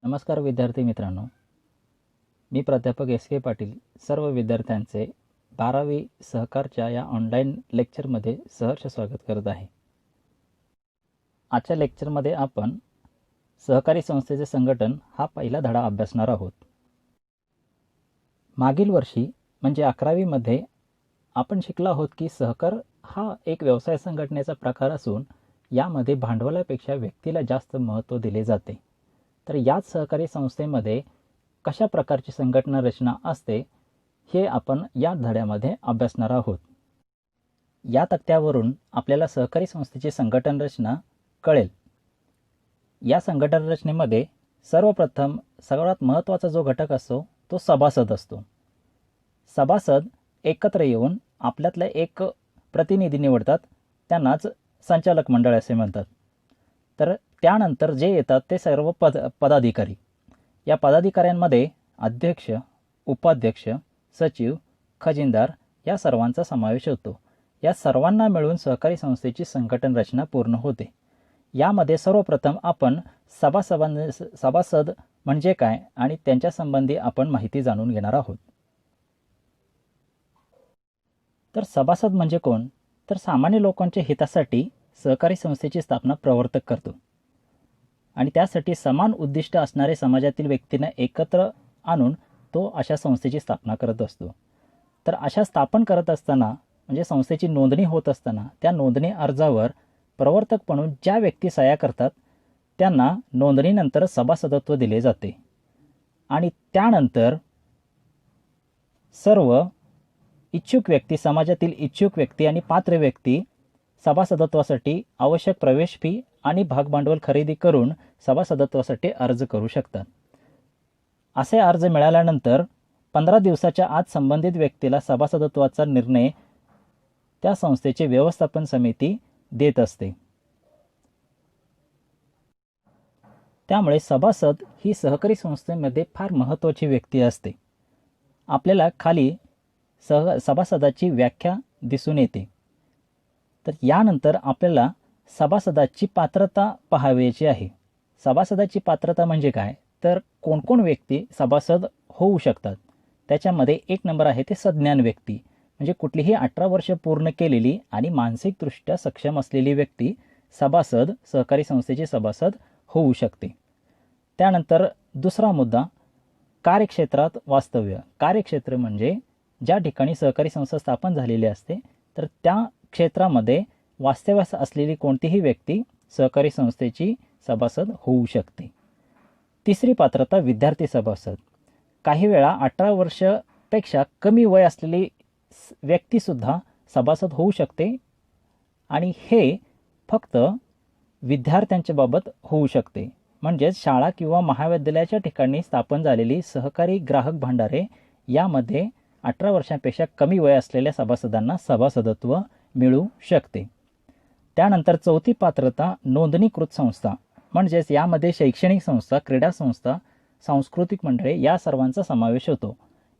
नमस्कार विद्यार्थी मित्रांनो, मी प्राध्यापक एस के पाटील सर्व विद्यार्थ्यांचे 12वी सहकारच्या या ऑनलाईन लेक्चरमध्ये सहर्ष स्वागत करत आहे. आजच्या लेक्चरमध्ये आपण सहकारी संस्थेचे संघटन हा पहिला धडा अभ्यासणार आहोत. मागील वर्षी म्हणजे 11वीमध्ये आपण शिकलो आहोत की सहकार हा एक व्यवसाय संघटनेचा प्रकार असून यामध्ये भांडवलापेक्षा व्यक्तीला जास्त महत्त्व दिले जाते. तर याच सहकारी संस्थेमध्ये कशा प्रकारची संघटना रचना असते हे आपण या धड्यामध्ये अभ्यासणार आहोत. या तक्त्यावरून आपल्याला सहकारी संस्थेची संघटन रचना कळेल. या संघटन रचनेमध्ये सर्वप्रथम सर्वात महत्त्वाचा जो घटक असतो तो सभासद असतो. सभासद एकत्र येऊन आपल्यातला एक प्रतिनिधी निवडतात, त्यांनाच संचालक मंडळ असे म्हणतात. तर त्यानंतर जे येतात ते सर्व पदाधिकारी. या पदाधिकाऱ्यांमध्ये अध्यक्ष, उपाध्यक्ष, सचिव, खजिनदार या सर्वांचा समावेश होतो. या सर्वांना मिळून सहकारी संस्थेची संघटन रचना पूर्ण होते. यामध्ये सर्वप्रथम आपण सभासद म्हणजे काय आणि त्यांच्या संबंधी आपण माहिती जाणून घेणार आहोत. तर सभासद म्हणजे कोण? तर सामान्य लोकांच्या हितासाठी सहकारी संस्थेची स्थापना प्रवर्तक करतो आणि त्यासाठी समान उद्दिष्ट असणारे समाजातील व्यक्तींना एकत्र आणून तो अशा संस्थेची स्थापना करत असतो. तर अशा स्थापन करत असताना म्हणजे संस्थेची नोंदणी होत असताना त्या नोंदणी अर्जावर प्रवर्तक म्हणून ज्या व्यक्ती सह्या करतात त्यांना नोंदणीनंतर सभासदत्व दिले जाते आणि त्यानंतर सर्व इच्छुक व्यक्ती, समाजातील इच्छुक व्यक्ती आणि पात्र व्यक्ती सभासदत्वासाठी आवश्यक प्रवेश फी आणि भागभांडवल खरेदी करून सभासदत्वासाठी अर्ज करू शकतात. असे अर्ज मिळाल्यानंतर 15 दिवसाच्या आत संबंधित व्यक्तीला सभासदत्वाचा निर्णय त्या संस्थेची व्यवस्थापन समिती देत असते. त्यामुळे सभासद ही सहकारी संस्थेमध्ये फार महत्त्वाची व्यक्ती असते. आपल्याला खाली सभासदाची व्याख्या दिसून येते. तर यानंतर आपल्याला सभासदाची पात्रता पाहावयाची आहे. सभासदाची पात्रता म्हणजे काय? तर कोणकोण व्यक्ती सभासद होऊ शकतात. त्याच्यामध्ये 1 नंबर आहे ते सज्ञान व्यक्ती, म्हणजे कुठलीही 18 वर्ष पूर्ण केलेली आणि मानसिकदृष्ट्या सक्षम असलेली व्यक्ती सहकारी संस्थेची सभासद होऊ शकते. त्यानंतर दुसरा मुद्दा, कार्यक्षेत्रात वास्तव्य. कार्यक्षेत्र म्हणजे ज्या ठिकाणी सहकारी संस्था स्थापन झालेली असते तर त्या क्षेत्रामध्ये वास्तव्यास असलेली कोणतीही व्यक्ती सहकारी संस्थेची सभासद होऊ शकते. तिसरी पात्रता विद्यार्थी सभासद. काही वेळा 18 वर्षापेक्षा कमी वय असलेली व्यक्तीसुद्धा सभासद होऊ शकते आणि हे फक्त विद्यार्थ्यांच्या बाबत होऊ शकते. म्हणजेच शाळा किंवा महाविद्यालयाच्या ठिकाणी स्थापन झालेली सहकारी ग्राहक भांडारे यामध्ये 18 वर्षांपेक्षा कमी वय असलेल्या सभासदांना सभासदत्व मिळू शकते. त्यानंतर चौथी पात्रता नोंदणीकृत संस्था, म्हणजेच यामध्ये शैक्षणिक संस्था, क्रीडा संस्था, सांस्कृतिक मंडळे या सर्वांचा समावेश होतो.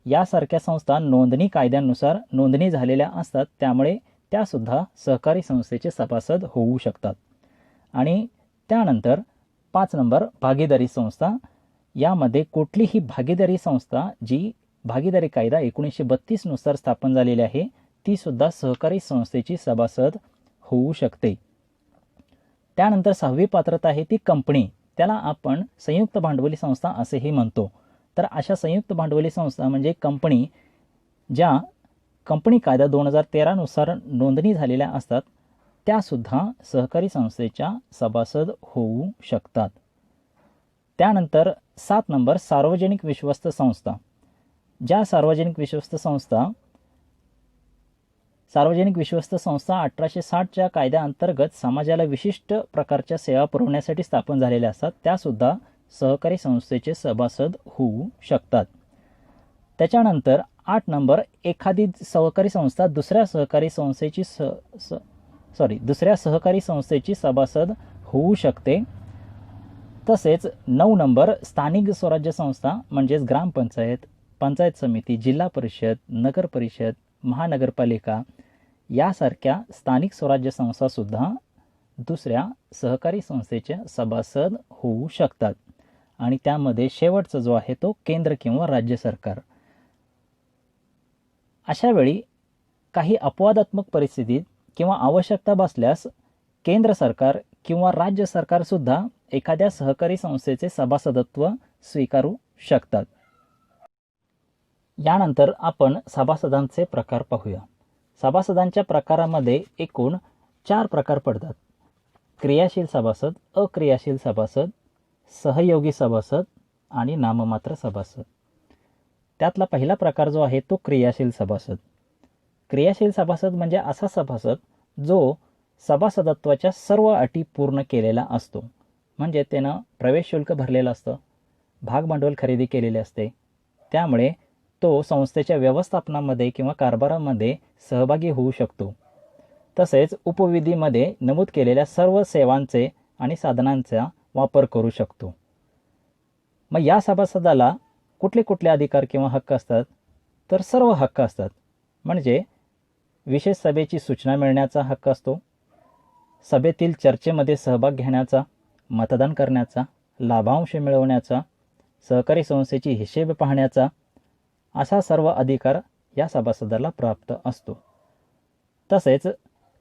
यासारख्या संस्था नोंदणी कायद्यानुसार नोंदणी झालेल्या असतात, त्यामुळे त्यासुद्धा सहकारी संस्थेचे सभासद होऊ शकतात. आणि त्यानंतर 5 नंबर भागीदारी संस्था. यामध्ये कुठलीही भागीदारी संस्था जी भागीदारी कायदा 1932 नुसार स्थापन झालेली आहे ती सुद्धा सहकारी संस्थेची सभासद होऊ शकते. त्यानंतर 6वी पात्रता आहे ती कंपनी. त्याला आपण संयुक्त भांडवली संस्था असेही म्हणतो. तर अशा संयुक्त भांडवली संस्था म्हणजे कंपनी ज्या कंपनी कायदा 2013 नुसार नोंदणी झालेल्या असतात त्यासुद्धा सहकारी संस्थेच्या सभासद होऊ शकतात. त्यानंतर 7 नंबर सार्वजनिक विश्वस्त संस्था. ज्या सार्वजनिक विश्वस्त संस्था 1860च्या कायद्याअंतर्गत समाजाला विशिष्ट प्रकारच्या सेवा पुरवण्यासाठी स्थापन झालेल्या असतात त्यासुद्धा सहकारी संस्थेचे सभासद होऊ शकतात. त्याच्यानंतर 8 नंबर एखादी सहकारी संस्था दुसऱ्या सहकारी संस्थेची सभासद होऊ शकते. तसेच 9 नंबर स्थानिक स्वराज्य संस्था म्हणजेच ग्रामपंचायत, पंचायत समिती, जिल्हा परिषद, नगर परिषद, महानगरपालिका यासारख्या स्थानिक स्वराज्य संस्थासुद्धा दुसऱ्या सहकारी संस्थेच्या सभासद होऊ शकतात. आणि त्यामध्ये शेवटचा जो आहे तो केंद्र किंवा राज्य सरकार. अशा वेळी काही अपवादात्मक परिस्थितीत किंवा आवश्यकता भासल्यास केंद्र सरकार किंवा राज्य सरकारसुद्धा एखाद्या सहकारी संस्थेचे सभासदत्व स्वीकारू शकतात. यानंतर आपण सभासदांचे प्रकार पाहूया. सभासदांच्या प्रकारामध्ये एकूण 4 प्रकार पडतात: क्रियाशील सभासद, अक्रियाशील सभासद, सहयोगी सभासद आणि नाममात्र सभासद. त्यातला पहिला प्रकार जो आहे तो क्रियाशील सभासद. क्रियाशील सभासद म्हणजे असा सभासद जो सभासदत्वाच्या सर्व अटी पूर्ण केलेला असतो. म्हणजे त्यानं प्रवेश शुल्क भरलेलं असतं, भागभांडवल खरेदी केलेले असते, त्यामुळे तो संस्थेच्या व्यवस्थापनामध्ये किंवा कारभारामध्ये सहभागी होऊ शकतो. तसेच उपविधीमध्ये नमूद केलेल्या सर्व सेवांचे आणि साधनांचा वापर करू शकतो. मग या सभासदाला कुठले कुठले अधिकार किंवा हक्क असतात? तर सर्व हक्क असतात. म्हणजे विशेष सभेची सूचना मिळण्याचा हक्क असतो, सभेतील चर्चेमध्ये सहभाग घेण्याचा, मतदान करण्याचा, लाभांश मिळवण्याचा, सहकारी संस्थेची हिशेब पाहण्याचा, असा सर्व अधिकार या सभासदाला प्राप्त असतो. तसेच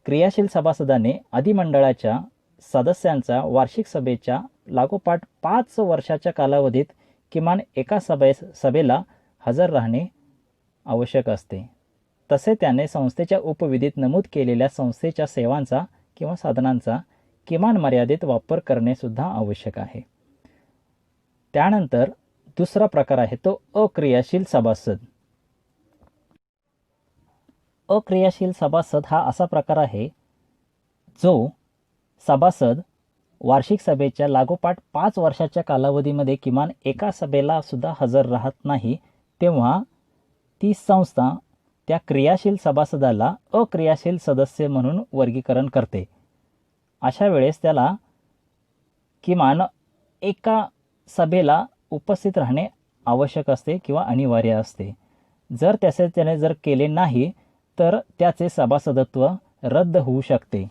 क्रियाशील सभासदाने अधिमंडळाच्या सदस्यांचा वार्षिक सभेच्या लागोपाठ 5 वर्षाच्या कालावधीत किमान एका सभेला हजर राहणे आवश्यक असते. तसे त्याने संस्थेच्या उपविधीत नमूद केलेल्या संस्थेच्या सेवांचा किंवा साधनांचा किमान मर्यादित वापर करणे सुद्धा आवश्यक आहे. त्यानंतर दुसरा प्रकार आहे तो अक्रियाशील सभासद. अक्रियाशील सभासद हा असा प्रकार आहे जो सभासद वार्षिक सभेच्या लागोपाठ 5 वर्षाच्या कालावधीमध्ये किमान एका सभेला सुद्धा हजर राहत नाही, तेव्हा ती संस्था त्या क्रियाशील सभासदाला अक्रियाशील सदस्य म्हणून वर्गीकरण करते. अशा वेळेस त्याला किमान एका सभेला उपस्थित राहणे आवश्यक असते किंवा अनिवार्य असते. जर त्याने जर केले नाही तर त्याचे सभासदत्व रद्द होऊ शकते.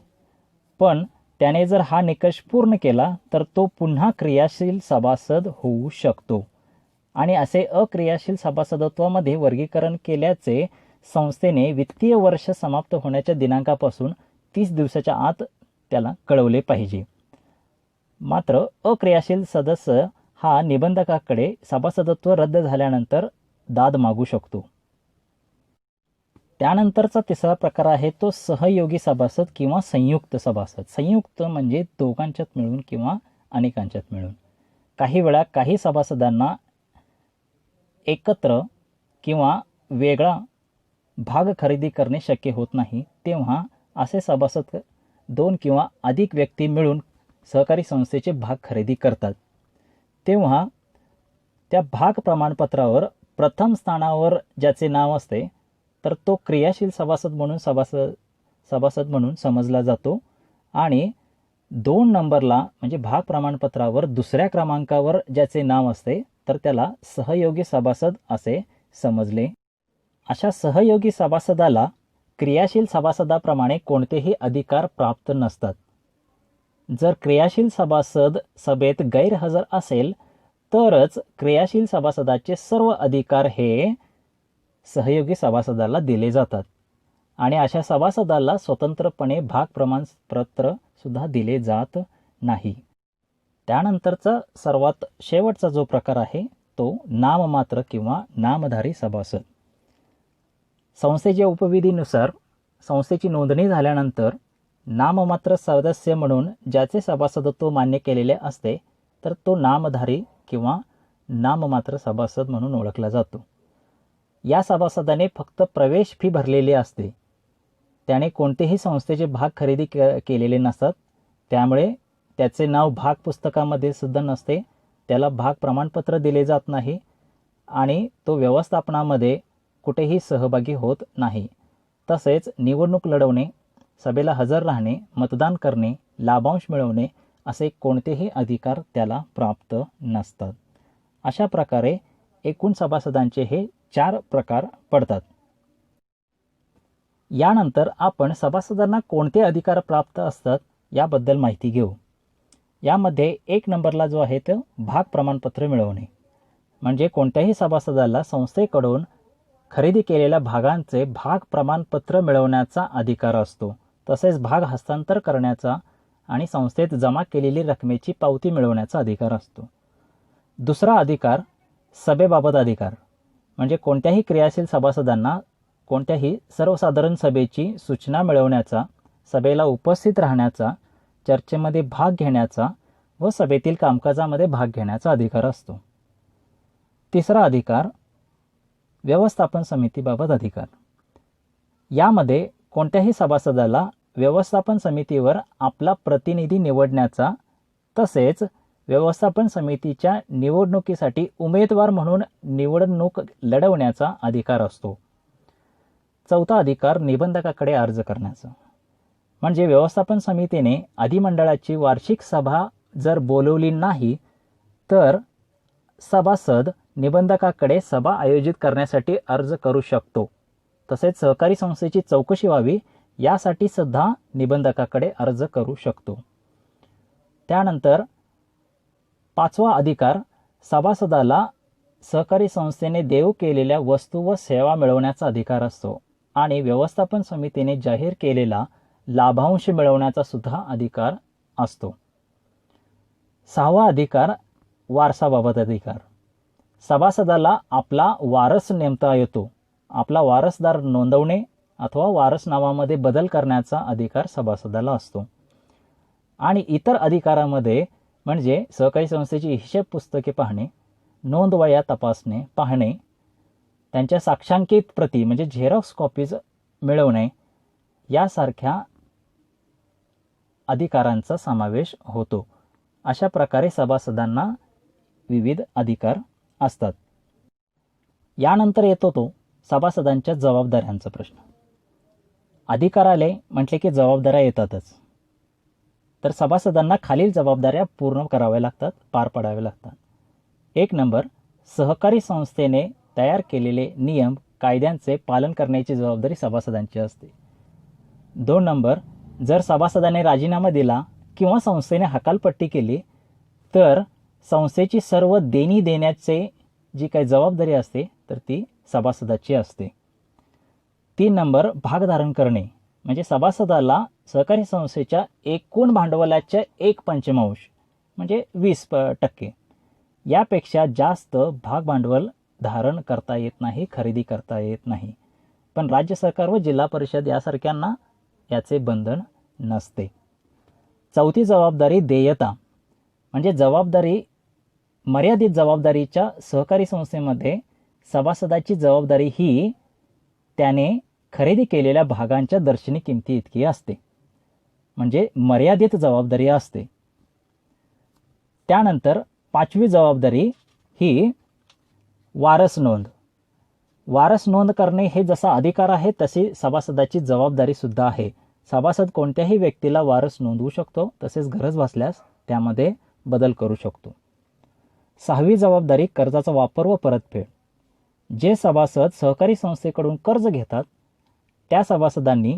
पण त्याने जर हा निकष पूर्ण केला तर तो पुन्हा क्रियाशील सभासद होऊ शकतो. आणि असे अक्रियाशील सभासदत्वामध्ये वर्गीकरण केल्याचे संस्थेने वित्तीय वर्ष समाप्त होण्याच्या दिनांकापासून 30 दिवसाच्या आत त्याला कळवले पाहिजे. मात्र अक्रियाशील सदस्य हा निबंधकाकडे सभासदत्व रद्द झाल्यानंतर दाद मागू शकतो. त्यानंतरचा तिसरा प्रकार आहे तो सहयोगी सभासद किंवा संयुक्त सभासद. संयुक्त म्हणजे दोघांच्यात मिळून किंवा अनेकांच्यात मिळून. काही वेळा काही सभासदांना एकत्र किंवा वेगळा भाग खरेदी करणे शक्य होत नाही, तेव्हा असे सभासद 2 किंवा अधिक व्यक्ती मिळून सहकारी संस्थेचे भाग खरेदी करतात. तेव्हा त्या भाग प्रमाणपत्रावर प्रथम स्थानावर ज्याचे नाव असते तर तो क्रियाशील सभासद म्हणून समजला जातो. आणि 2 नंबरला म्हणजे भाग प्रमाणपत्रावर दुसऱ्या क्रमांकावर ज्याचे नाव असते तर त्याला सहयोगी सभासद असे समजले. अशा सहयोगी सभासदाला क्रियाशील सभासदाप्रमाणे कोणतेही अधिकार प्राप्त नसतात. जर क्रियाशील सभासद सभेत गैरहजर असेल तरच क्रियाशील सभासदाचे सर्व अधिकार हे सहयोगी सभासदाला दिले जातात. आणि अशा सभासदाला स्वतंत्रपणे भाग प्रमाणपत्र सुद्धा दिले जात नाही. त्यानंतरचा सर्वात शेवटचा जो प्रकार आहे तो नाममात्र किंवा नामधारी सभासद. संस्थेच्या उपविधीनुसार संस्थेची नोंदणी झाल्यानंतर नाममात्र सदस्य म्हणून ज्याचे सभासदत्व मान्य केलेले असते तर तो नामधारी किंवा नाममात्र सभासद म्हणून ओळखला जातो. या सभासदाने फक्त प्रवेश फी भरलेली असते. त्याने कोणतेही संस्थेचे भाग खरेदी केलेले नसतात, त्यामुळे त्याचे नाव भाग पुस्तकामध्ये सुद्धा नसते, त्याला भाग प्रमाणपत्र दिले जात नाही आणि तो व्यवस्थापनामध्ये कुठेही सहभागी होत नाही. तसेच निवडणूक लढवणे, सभेला हजर राहणे, मतदान करणे, लाभांश मिळवणे असे कोणतेही अधिकार त्याला प्राप्त नसतात. अशा प्रकारे एकूण सभासदांचे हे 4 प्रकार पडतात. यानंतर आपण सभासदांना कोणते अधिकार प्राप्त असतात याबद्दल माहिती घेऊ. यामध्ये 1 नंबरला जो आहे तो भाग प्रमाणपत्र मिळवणे, म्हणजे कोणत्याही सभासदाला संस्थेकडून खरेदी केलेल्या भागांचे भाग प्रमाणपत्र मिळवण्याचा अधिकार असतो. तसेच भाग हस्तांतर करण्याचा आणि संस्थेत जमा केलेली रकमेची पावती मिळवण्याचा अधिकार असतो. दुसरा अधिकार सभेबाबत अधिकार, म्हणजे कोणत्याही क्रियाशील सभासदांना कोणत्याही सर्वसाधारण सभेची सूचना मिळवण्याचा, सभेला उपस्थित राहण्याचा, चर्चेमध्ये भाग घेण्याचा व सभेतील कामकाजामध्ये भाग घेण्याचा अधिकार असतो. तिसरा अधिकार व्यवस्थापन समितीबाबत अधिकार. यामध्ये कोणत्याही सभासदाला व्यवस्थापन समितीवर आपला प्रतिनिधी निवडण्याचा तसेच व्यवस्थापन समितीच्या निवडणुकीसाठी उमेदवार म्हणून निवडणूक लढवण्याचा अधिकार असतो. चौथा अधिकार निबंधकाकडे अर्ज करण्याचा, म्हणजे व्यवस्थापन समितीने अधिमंडळाची वार्षिक सभा जर बोलवली नाही तर सभासद निबंधकाकडे सभा आयोजित करण्यासाठी अर्ज करू शकतो. तसेच सहकारी संस्थेची चौकशी व्हावी यासाठी सुद्धा निबंधकाकडे अर्ज करू शकतो. त्यानंतर पाचवा अधिकार सभासदाला सहकारी संस्थेने देऊ केलेल्या वस्तू व सेवा मिळवण्याचा अधिकार असतो आणि व्यवस्थापन समितीने जाहीर केलेला लाभांश मिळवण्याचा सुद्धा अधिकार असतो. सहावा अधिकार वारसाबाबत अधिकार. सभासदाला आपला वारस नेमता येतो. आपला वारसदार नोंदवणे अथवा वारस नावामध्ये बदल करण्याचा अधिकार सभासदाला असतो. आणि इतर अधिकारामध्ये म्हणजे सहकारी संस्थेची हिशेब पुस्तके पाहणे, नोंदवह्या तपासणे पाहणे, त्यांच्या साक्षांकित प्रती म्हणजे झेरॉक्स कॉपीज मिळवणे यासारख्या अधिकारांचा समावेश होतो. अशा प्रकारे सभासदांना विविध अधिकार असतात. यानंतर येतो तो सभासदांच्या जबाबदाऱ्यांचा प्रश्न. अधिकारालय म्हटले की जबाबदाऱ्या येतातच. तर सभासदांना खालील जबाबदाऱ्या पूर्ण कराव्या लागतात, पार पाडाव्या लागतात. 1 नंबर, सहकारी संस्थेने तयार केलेले नियम कायद्यांचे पालन करण्याची जबाबदारी सभासदांची असते. 2 नंबर, जर सभासदाने राजीनामा दिला किंवा संस्थेने हकालपट्टी केली तर संस्थेची सर्व देणी देण्याचे जी काही जबाबदारी असते तर ती सभासदाची असते. 3 नंबर, भागधारण करणे, म्हणजे सभासदाला सहकारी संस्थेच्या एकूण भांडवलाच्या 1/5 म्हणजे 20% यापेक्षा जास्त भाग भांडवल धारण करता येत नाही, खरेदी करता येत नाही. पण राज्य सरकार व जिल्हा परिषद यासारख्यांना याचे बंधन नसते. चौथी जबाबदारी देयता, म्हणजे जबाबदारी मर्यादित जबाबदारीच्या सहकारी संस्थेमध्ये सभासदाची जबाबदारी ही त्याने खरेदी केलेल्या भागांच्या दर्शनी किमती इतकी असते, म्हणजे मर्यादित जबाबदारी असते. त्यानंतर 5वी जबाबदारी ही वारस नोंद. वारस नोंद करणे हे जसा अधिकार आहे तशी सभासदाची जबाबदारी सुद्धा आहे. सभासद कोणत्याही व्यक्तीला वारस नोंदवू शकतो, तसेच गरज भासल्यास त्यामध्ये बदल करू शकतो. 6वी जबाबदारी कर्जाचा वापर व परतफेड. जे सभासद सहकारी संस्थेकडून कर्ज घेतात त्या सभासदांनी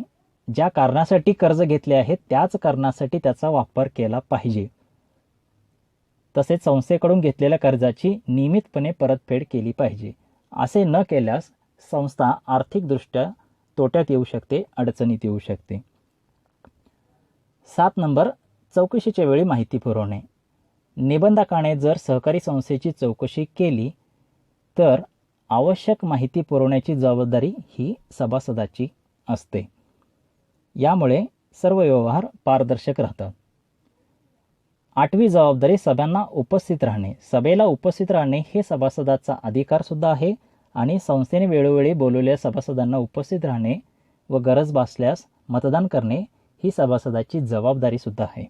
ज्या कारणासाठी कर्ज घेतले आहे त्याच कारणासाठी त्याचा वापर केला पाहिजे. तसेच संस्थेकडून घेतलेल्या कर्जाची नियमितपणे परतफेड केली पाहिजे. असे न केल्यास संस्था आर्थिकदृष्ट्या तोट्यात येऊ शकते, अडचणीत येऊ शकते. 7 नंबर, चौकशीच्या वेळी माहिती पुरवणे. निबंधकाने जर सहकारी संस्थेची चौकशी केली तर आवश्यक माहिती पुरवण्याची जबाबदारी ही सभासदाची असते. यामुळे सर्व व्यवहार पारदर्शक राहतात. 8वी जबाबदारी सभांना उपस्थित राहणे. सभेला उपस्थित राहणे हे सभासदाचा अधिकार सुद्धा आहे आणि संस्थेने वेळोवेळी बोलवलेल्या सभासदांना उपस्थित राहणे व गरज भासल्यास मतदान करणे ही सभासदाची जबाबदारी सुद्धा आहे.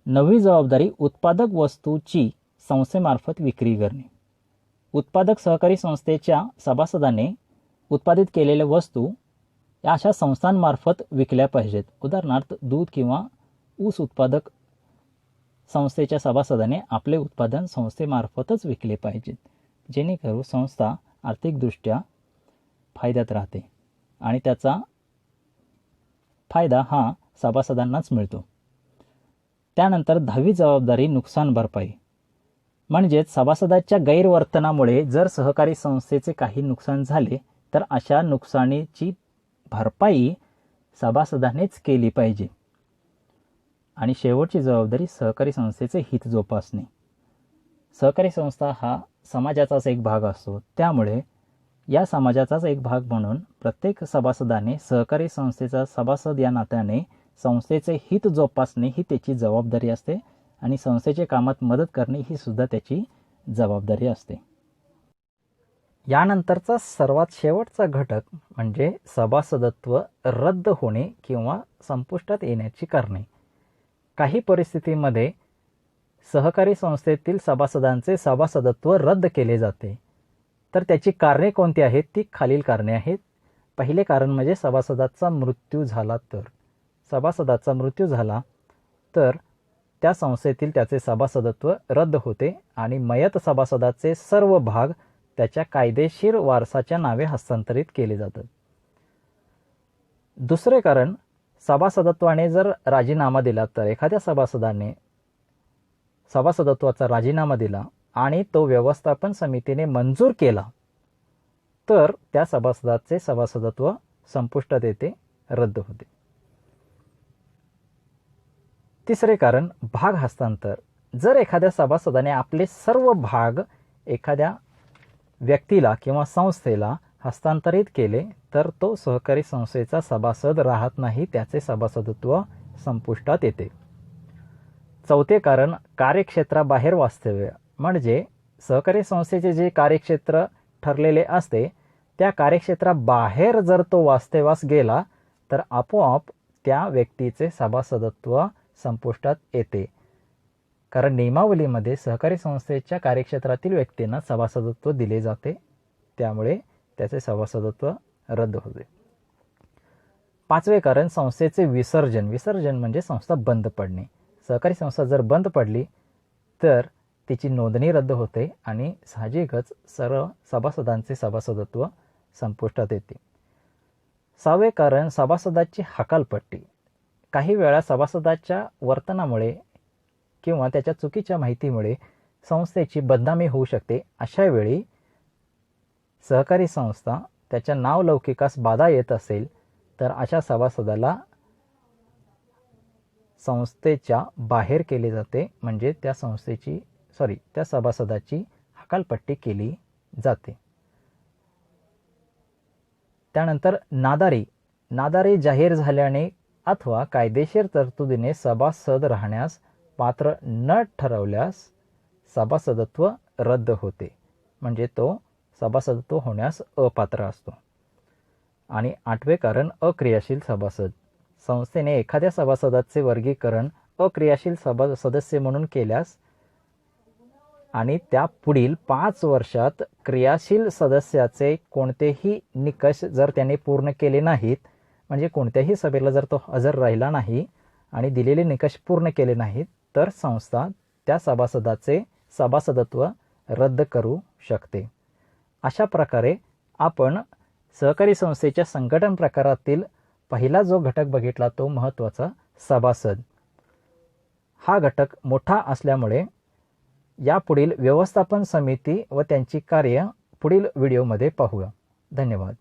9वी जबाबदारी उत्पादक वस्तूची संस्थेमार्फत विक्री करणे. उत्पादक सहकारी संस्थेच्या सभासदाने उत्पादित केलेल्या वस्तू या अशा संस्थांमार्फत विकल्या पाहिजेत. उदाहरणार्थ दूध किंवा ऊस उत्पादक संस्थेच्या सभासदाने आपले उत्पादन संस्थेमार्फतच विकले पाहिजेत, जेणेकरून संस्था आर्थिकदृष्ट्या फायद्यात राहते आणि त्याचा फायदा हा सभासदांनाच मिळतो. त्यानंतर 10वी जबाबदारी नुकसान भरपाई. म्हणजेच सभासदाच्या गैरवर्तनामुळे जर सहकारी संस्थेचे काही नुकसान झाले तर अशा नुकसानीची भरपाई सभासदानेच केली पाहिजे. आणि शेवटची जबाबदारी सहकारी संस्थेचे हित जोपासणे. सहकारी संस्था हा समाजाचाच एक भाग असतो, त्यामुळे या समाजाचाच एक भाग म्हणून प्रत्येक सभासदाने सहकारी संस्थेचा सभासद या नात्याने संस्थेचे हित जोपासणे ही त्याची जबाबदारी असते आणि संस्थेच्या कामात मदत करणे ही सुद्धा त्याची जबाबदारी असते. यानंतरचा सर्वात शेवटचा घटक म्हणजे सभासदत्व रद्द होणे किंवा संपुष्टात येण्याची कारणे. काही परिस्थितीमध्ये सहकारी संस्थेतील सभासदांचे सभासदत्व रद्द केले जाते. तर त्याची कारणे कोणती आहेत ती खालील कारणे आहेत. पहिले कारण म्हणजे सभासदाचा मृत्यू झाला तर. सभासदाचा मृत्यू झाला तर त्या संस्थेतील त्याचे सभासदत्व रद्द होते आणि मयत सभासदाचे सर्व भाग त्याच्या कायदेशीर वारसाच्या नावे हस्तांतरित केले जातात. दुसरे कारण, सभासदत्वाने जर राजीनामा दिला तर एखाद्या सभासदाने सभासदत्वाचा राजीनामा दिला आणि तो व्यवस्थापन समितीने मंजूर केला तर त्या सभासदाचे सभासदत्व संपुष्टात येते, रद्द होते. तिसरे कारण, भाग हस्तांतर. जर एखाद्या सभासदाने आपले सर्व भाग एखाद्या व्यक्तीला किंवा संस्थेला हस्तांतरित केले तर तो सहकारी संस्थेचा सभासद राहत नाही, त्याचे सभासदत्व संपुष्टात येते. चौथे कारण, कार्यक्षेत्राबाहेर वास्तव्य. म्हणजे सहकारी संस्थेचे जे कार्यक्षेत्र ठरलेले असते त्या कार्यक्षेत्राबाहेर जर तो वास्तव्यास गेला तर आपोआप त्या व्यक्तीचे सभासदत्व संपुष्टात येते. कारण नियमावलीमध्ये सहकारी संस्थेच्या कार्यक्षेत्रातील व्यक्तींना सभासदत्व दिले जाते, त्यामुळे त्याचे सभासदत्व रद्द होते. पाचवे कारण, संस्थेचे विसर्जन. विसर्जन म्हणजे संस्था बंद पडणे. सहकारी संस्था जर बंद पडली तर तिची नोंदणी रद्द होते आणि साहजिकच सर्व सभासदांचे सभासदत्व संपुष्टात येते. सहावे कारण, सभासदाची हकालपट्टी. काही वेळा सभासदाच्या वर्तनामुळे किंवा त्याच्या चुकीच्या माहितीमुळे संस्थेची बदनामी होऊ शकते. अशा वेळी सहकारी संस्था त्याच्या नावलौकिकास बाधा येत असेल तर अशा सभासदाला संस्थेच्या बाहेर केले जाते, म्हणजे त्या सभासदाची हकालपट्टी केली जाते. त्यानंतर नादारी. नादारी जाहीर झाल्याने अथवा कायदेशीर तरतुदीने सभासद राहण्यास पात्र न ठरवल्यास सभासदत्व रद्द होते, म्हणजे तो सभासदत्व होण्यास अपात्र असतो. आणि आठवे कारण, अक्रियाशील सभासद. संस्थेने एखाद्या सभासदाचे वर्गीकरण अक्रियाशील सदस्य म्हणून केल्यास आणि त्या पुढील 5 वर्षात क्रियाशील सदस्याचे कोणतेही निकष जर त्याने पूर्ण केले नाहीत, म्हणजे कोणत्याही सभेला जर तो हजर राहिला नाही आणि दिलेले निकष पूर्ण केले नाहीत तर संस्था त्या सभासदाचे सभासदत्व रद्द करू शकते. अशा प्रकारे आपण सहकारी संस्थेच्या संघटन प्रकारातील पहिला जो घटक बघितला तो महत्त्वाचा सभासद. हा घटक मोठा असल्यामुळे यापुढील व्यवस्थापन समिती व त्यांची कार्य पुढील व्हिडिओमध्ये पाहूया. धन्यवाद.